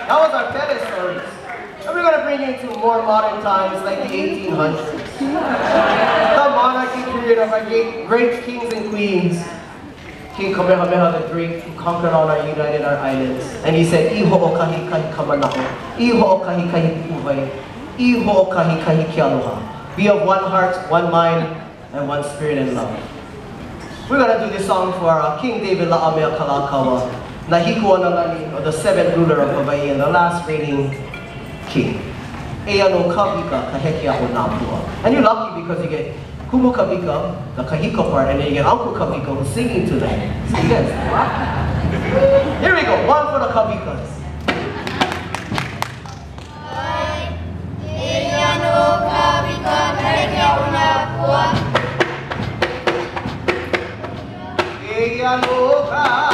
That was our tennis stories. And we're going to bring you into more modern times like the 1800s. The monarchy period of our great kings and queens. King Kamehameha the Great, who conquered all our united our islands. And he said, Iho o kahi kahi kamanako, Iho o kahi kahi puhai, Iho o kahi kahi kialoha. Be of one heart, one mind, and one spirit and love. We're going to do this song for King David La'amea Kalakaua, Nahikuanalani, or the seventh ruler of Hawaii, and the last reigning king. Eano Kawika, Kahekiaʻo Napua. And you're lucky because you get Kumu Kawika, the kahiko part, and then you get Uncle Kawika who's singing to them. So you guys, here we go, one for the Kawikas. Kawika,